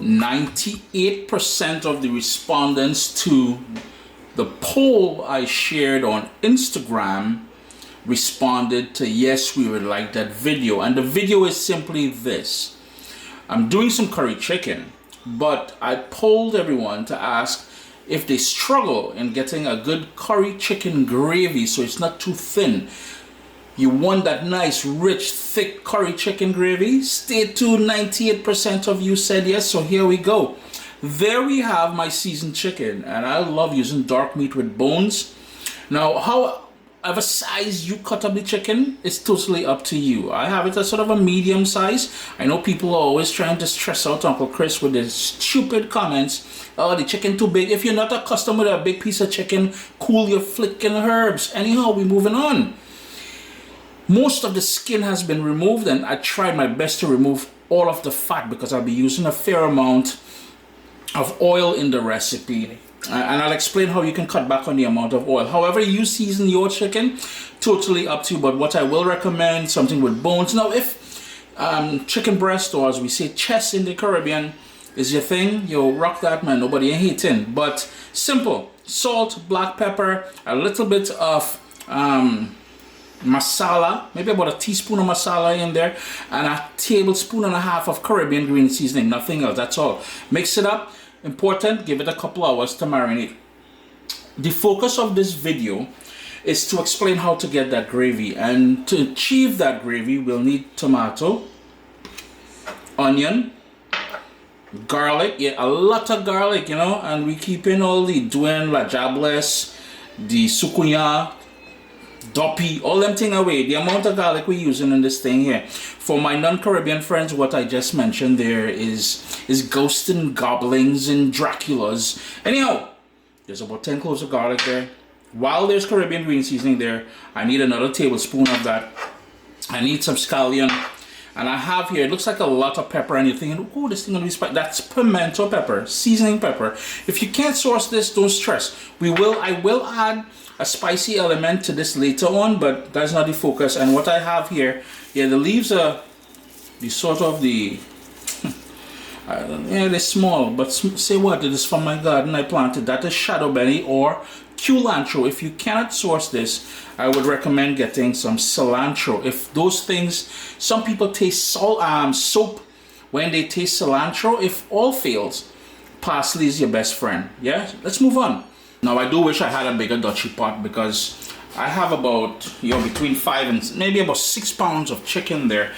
98% of the respondents to the poll I shared on Instagram responded to yes, we would like that video. And the video is simply this. I'm doing some curry chicken, but I polled everyone to ask if they struggle in getting a good curry chicken gravy so it's not too thin. You want that nice, rich, thick curry chicken gravy? Stay tuned, 98% of you said yes, so here we go. There we have my seasoned chicken, and I love using dark meat with bones. Now, however size you cut up the chicken, it's totally up to you. I have it as sort of a medium size. I know people are always trying to stress out Uncle Chris with their stupid comments. Oh, the chicken too big. If you're not accustomed with a big piece of chicken, cool your flicking herbs. Anyhow, we're moving on. Most of the skin has been removed, and I tried my best to remove all of the fat because I'll be using a fair amount of oil in the recipe. And I'll explain how you can cut back on the amount of oil. However you season your chicken, totally up to you. But what I will recommend, something with bones. Now, if chicken breast, or as we say, chest in the Caribbean, is your thing, you'll rock that, man. Nobody ain't hating. But simple: salt, black pepper, a little bit of masala, maybe about a teaspoon of masala in there, and a tablespoon and a half of Caribbean green seasoning. Nothing else. That's all. Mix it up. Important, give it a couple hours to marinate. The focus of this video is to explain how to get that gravy, and to achieve that gravy we'll need tomato, onion, garlic, yeah, a lot of garlic, you know, and we keep in all the douane, la jablesse, the sukunya, doppy, all them thing away. The amount of garlic we're using in this thing here. For my non-Caribbean friends, what I just mentioned there is ghosts and goblins and Draculas. Anyhow, there's about 10 cloves of garlic there. While there's Caribbean green seasoning there, I need another tablespoon of that. I need some scallion. And I have here, it looks like a lot of pepper, and you're thinking, oh, this thing gonna be spicy. That's pimento pepper, seasoning pepper. If you can't source this, don't stress. I will add a spicy element to this later on, but that's not the focus. And what I have here, yeah, the leaves are the sort of the, yeah, they're small, but say what, it is from my garden I planted. That is shadow belly or culantro. If you cannot source this, I would recommend getting some cilantro. If those things, some people taste soap when they taste cilantro. If all fails, parsley is your best friend. Yeah, let's move on. Now, I do wish I had a bigger Dutchie pot, because I have about, you know, between 5 and maybe about 6 pounds of chicken there.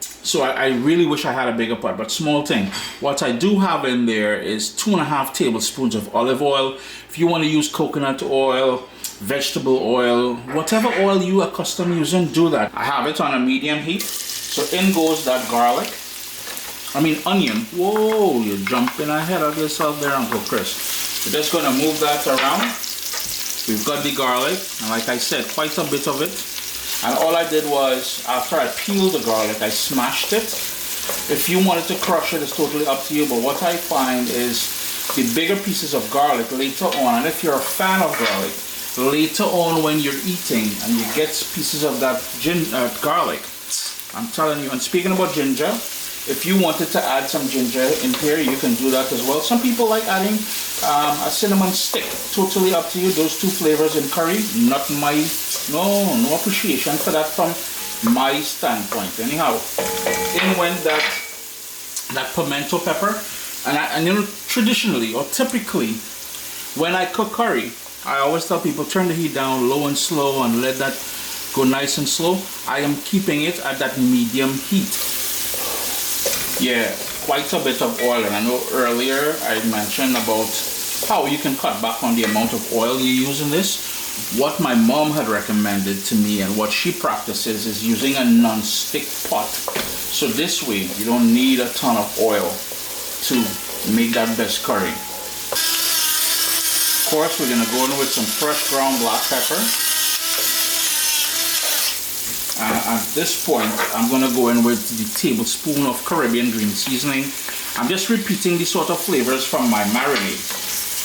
So I really wish I had a bigger pot, but small thing. What I do have in there is 2.5 tablespoons of olive oil. If you want to use coconut oil, vegetable oil, whatever oil you are accustomed using, do that. I have it on a medium heat. So in goes that onion. Whoa, you're jumping ahead of yourself there, Uncle Chris. We're just going to move that around. We've got the garlic, and like I said, quite a bit of it. And all I did was, after I peeled the garlic, I smashed it. If you wanted to crush it, it's totally up to you. But what I find is the bigger pieces of garlic later on, and if you're a fan of garlic, later on when you're eating and you get pieces of that garlic, I'm telling you. And speaking about ginger, if you wanted to add some ginger in here, you can do that as well. Some people like adding a cinnamon stick. Totally up to you. Those two flavors in curry, not my, no appreciation for that from my standpoint. Anyhow, in went that pimento pepper, and you know, traditionally or typically, when I cook curry, I always tell people turn the heat down low and slow and let that go nice and slow. I am keeping it at that medium heat. Yeah, quite a bit of oil, and I know earlier I mentioned about how you can cut back on the amount of oil you use in this. What my mom had recommended to me and what she practices is using a non-stick pot. So this way you don't need a ton of oil to make that best curry. Of course, we're gonna go in with some fresh ground black pepper. At this point, I'm going to go in with the tablespoon of Caribbean green seasoning. I'm just repeating the sort of flavors from my marinade.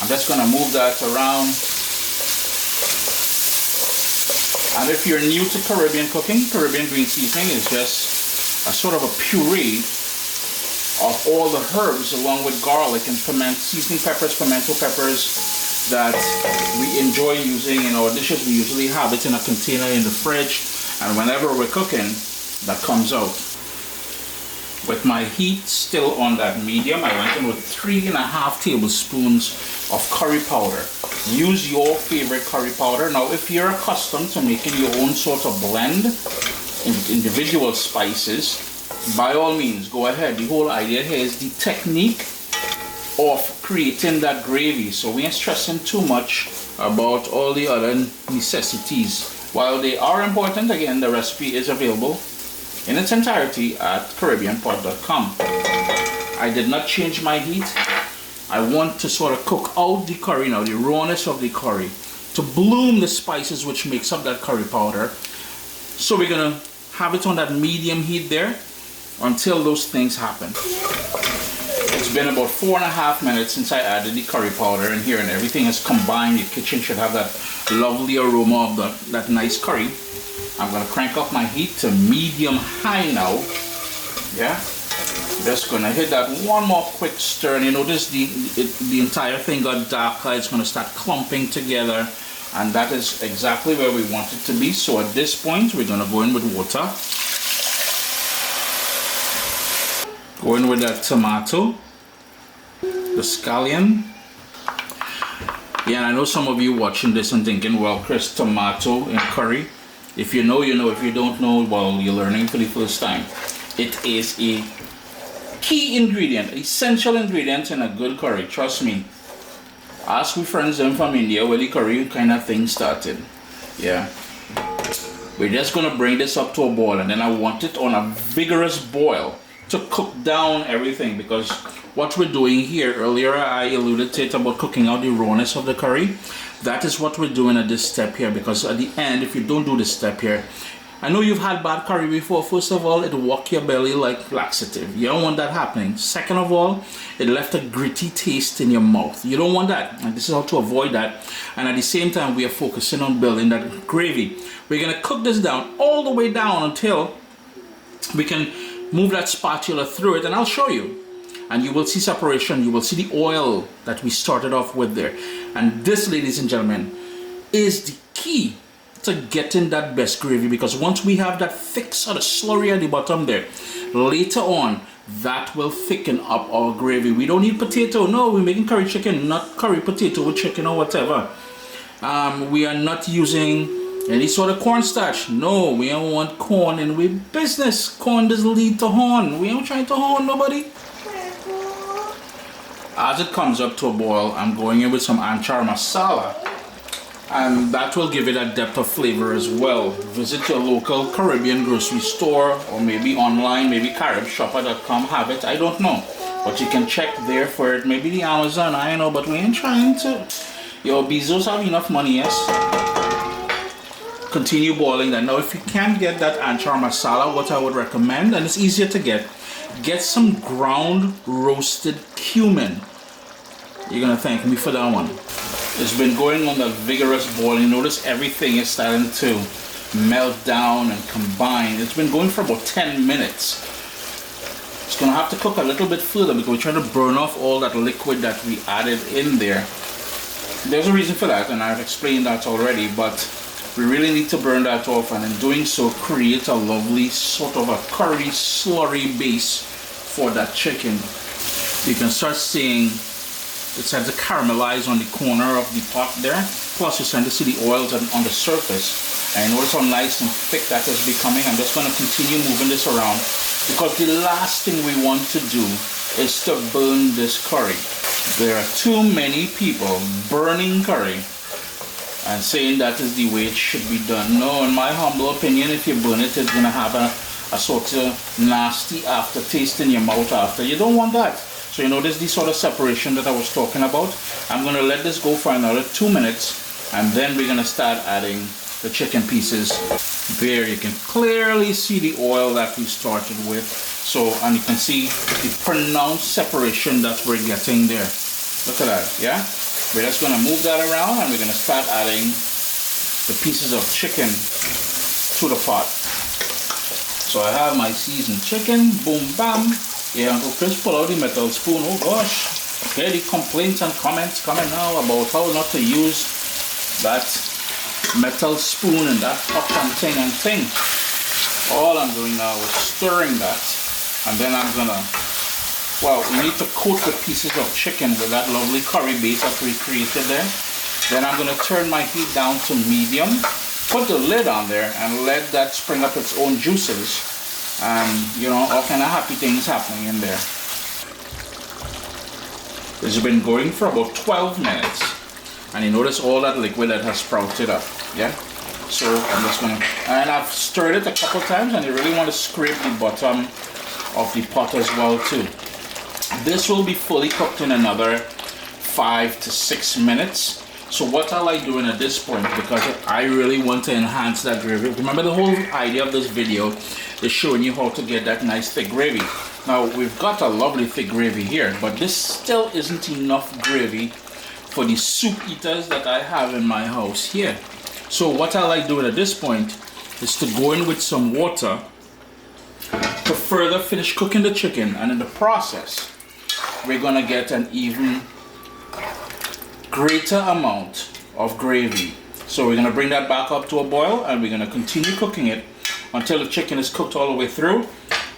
I'm just going to move that around. And if you're new to Caribbean cooking, Caribbean green seasoning is just a sort of a puree of all the herbs along with garlic and seasoning peppers, pimento peppers that we enjoy using in our dishes. We usually have it in a container in the fridge, and whenever we're cooking, that comes out. With my heat still on that medium, I went in with 3.5 tablespoons of curry powder. Use your favorite curry powder. Now, if you're accustomed to making your own sort of blend in individual spices, by all means, go ahead. The whole idea here is the technique of creating that gravy. So we ain't stressing too much about all the other necessities. While they are important, again, the recipe is available in its entirety at CaribbeanPot.com. I did not change my heat. I want to sort of cook out the curry now, the rawness of the curry, to bloom the spices which makes up that curry powder. So we're gonna have it on that medium heat there until those things happen. It's been about 4.5 minutes since I added the curry powder in here, and everything is combined. Your kitchen should have that lovely aroma of that nice curry. I'm gonna crank up my heat to medium high now. Yeah, just gonna hit that one more quick stir, and you notice the entire thing got darker. It's gonna start clumping together, and that is exactly where we want it to be. So at this point, we're gonna go in with water. Go in with that tomato, the scallion. Yeah, and I know some of you watching this and thinking, well, Chris, tomato in curry. If you know, you know. If you don't know, well, you're learning for the first time. It is a key ingredient, essential ingredient in a good curry. Trust me. Ask my friends them from India where the curry kind of thing started. Yeah. We're just gonna bring this up to a boil, and then I want it on a vigorous boil to cook down everything, because what we're doing here, earlier I alluded to it about cooking out the rawness of the curry. That is what we're doing at this step here, because at the end, if you don't do this step here, I know you've had bad curry before. First of all, it'll walk your belly like laxative. You don't want that happening. Second of all, it left a gritty taste in your mouth. You don't want that, and this is how to avoid that. And at the same time, we are focusing on building that gravy. We're gonna cook this down all the way down until we can move that spatula through it, and I'll show you. And you will see separation. You will see the oil that we started off with there. And this, ladies and gentlemen, is the key to getting that best gravy, because once we have that thick sort of slurry at the bottom there, later on, that will thicken up our gravy. We don't need potato. No, we're making curry chicken, not curry potato with chicken or whatever. We are not using any sort of cornstarch. No, we don't want corn in we business. Corn doesn't lead to horn. We ain't trying to horn nobody. As it comes up to a boil, I'm going in with some anchar masala, and that will give it a depth of flavor as well. Visit your local Caribbean grocery store, or maybe online, maybe caribshopper.com have it, I don't know. But you can check there for it, maybe the Amazon, I don't know, but we ain't trying to. Your Bezos have enough money, yes? Continue boiling that. Now, if you can't get that anchar masala, what I would recommend, and it's easier to get some ground roasted cumin. You're gonna thank me for that one. It's been going on the vigorous boiling. Notice everything is starting to melt down and combine. It's been going for about 10 minutes. It's gonna have to cook a little bit further because we're trying to burn off all that liquid that we added in there. There's a reason for that, and I've explained that already, but we really need to burn that off, and in doing so, create a lovely sort of a curry slurry base for that chicken. You can start seeing it starts to caramelize on the corner of the pot there. Plus, you're starting to see the oils on the surface. And notice how nice and thick that is becoming. I'm just going to continue moving this around, because the last thing we want to do is to burn this curry. There are too many people burning curry and saying that is the way it should be done. No, in my humble opinion, if you burn it, it's going to have a sort of nasty aftertaste in your mouth after. You don't want that. So you notice the sort of separation that I was talking about. I'm going to let this go for another 2 minutes, and then we're going to start adding the chicken pieces. There you can clearly see the oil that we started with. So, and you can see the pronounced separation that we're getting there. Look at that, yeah? We're just going to move that around, and we're going to start adding the pieces of chicken to the pot. So I have my seasoned chicken, boom, bam. Yeah, Uncle Chris pull out the metal spoon. Oh gosh. Okay, the complaints and comments coming now about how not to use that metal spoon and that up and thing. All I'm doing now is stirring that, and then I'm gonna, well, we need to coat the pieces of chicken with that lovely curry base that we created there. Then I'm gonna turn my heat down to medium, put the lid on there, and let that spring up its own juices, and you know, all kind of happy things happening in there. It's been going for about 12 minutes, and you notice all that liquid that has sprouted up. Yeah, so I'm just gonna, and I've stirred it a couple times, and you really want to scrape the bottom of the pot as well too. This will be fully cooked in another 5 to 6 minutes. So what I like doing at this point, because I really want to enhance that gravy. Remember, the whole idea of this video is showing you how to get that nice thick gravy. Now we've got a lovely thick gravy here, but this still isn't enough gravy for the soup eaters that I have in my house here. So what I like doing at this point is to go in with some water to further finish cooking the chicken, and in the process we're gonna get an even greater amount of gravy. So we're gonna bring that back up to a boil, and we're gonna continue cooking it until the chicken is cooked all the way through.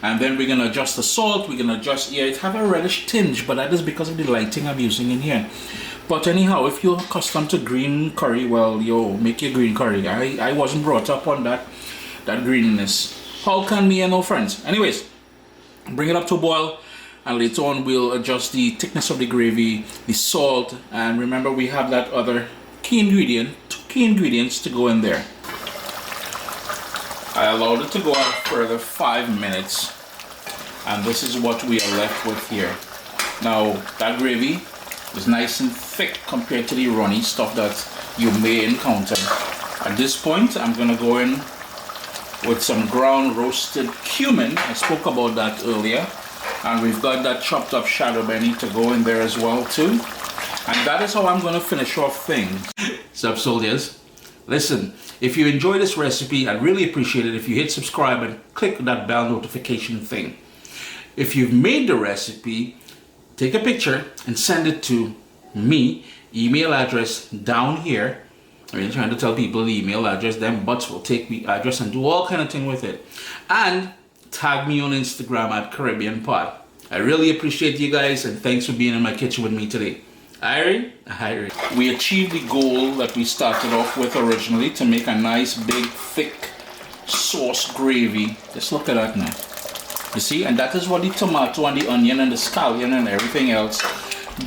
And then we're gonna adjust the salt. We're gonna adjust, yeah, it have a reddish tinge, but that is because of the lighting I'm using in here. But anyhow, if you're accustomed to green curry, well, yo, make your green curry. I wasn't brought up on that greenness. How can me and no friends? Anyways, bring it up to a boil, and later on we'll adjust the thickness of the gravy, the salt, and remember we have that other key ingredient, 2 key ingredients to go in there. I allowed it to go out a further 5 minutes, and this is what we are left with here. Now that gravy is nice and thick compared to the runny stuff that you may encounter. At this point I'm gonna go in with some ground roasted cumin. I spoke about that earlier, and we've got that chopped up shadow benny to go in there as well too. And that is how I'm gonna finish off things. Sup soldiers? Listen, if you enjoy this recipe, I'd really appreciate it if you hit subscribe and click that bell notification thing. If you've made the recipe, take a picture and send it to me, email address down here. I mean, trying to tell people the email address, them butts will take the address and do all kind of thing with it. And tag me on Instagram at Caribbean Pod. I really appreciate you guys, and thanks for being in my kitchen with me today. Irie? We achieved the goal that we started off with originally, to make a nice big thick sauce gravy. Just look at that now. You see, and that is what the tomato and the onion and the scallion and everything else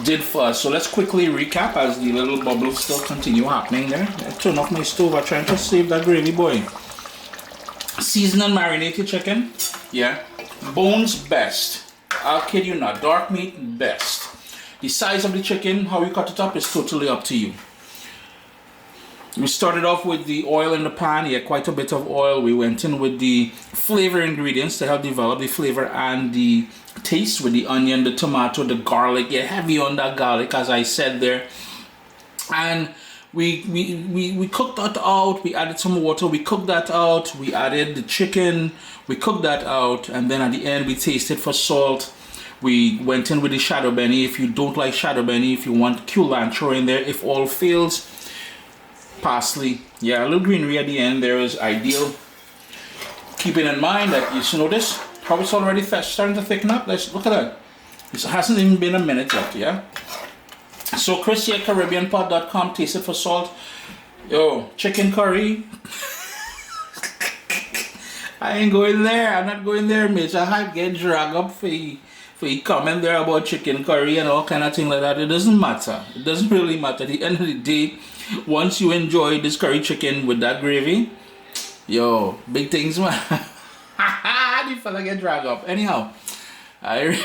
did for us. So let's quickly recap as the little bubbles still continue happening there. I turn off my stove. I'm trying to save that gravy, boy. Season and marinate your chicken. Yeah. Bones best. I'll kid you not. Dark meat best. The size of the chicken, how you cut it up, is totally up to you. We started off with the oil in the pan. Yeah, quite a bit of oil. We went in with the flavor ingredients to help develop the flavor and the taste, with the onion, the tomato, the garlic. Yeah, heavy on that garlic, as I said there. And we cooked that out. We added some water. We cooked that out. We added the chicken. We cooked that out. And then at the end, we tasted for salt. We went in with the shadow benny. If you don't like shadow benny, if you want culantro in there, if all fails, parsley. Yeah, a little greenery at the end there is ideal. Keeping in mind that, you notice how it's already starting to thicken up. Let's look at that. It hasn't even been a minute yet. Yeah. So Chris here, CaribbeanPod.com. Taste it for salt. Yo, chicken curry. I ain't going there. I'm not going there, mate. I have get dragged up for you comment there about chicken curry and all kind of thing like that. It doesn't matter. It doesn't really matter. At the end of the day, once you enjoy this curry chicken with that gravy, yo, big things, man. The fella get dragged up. Anyhow, I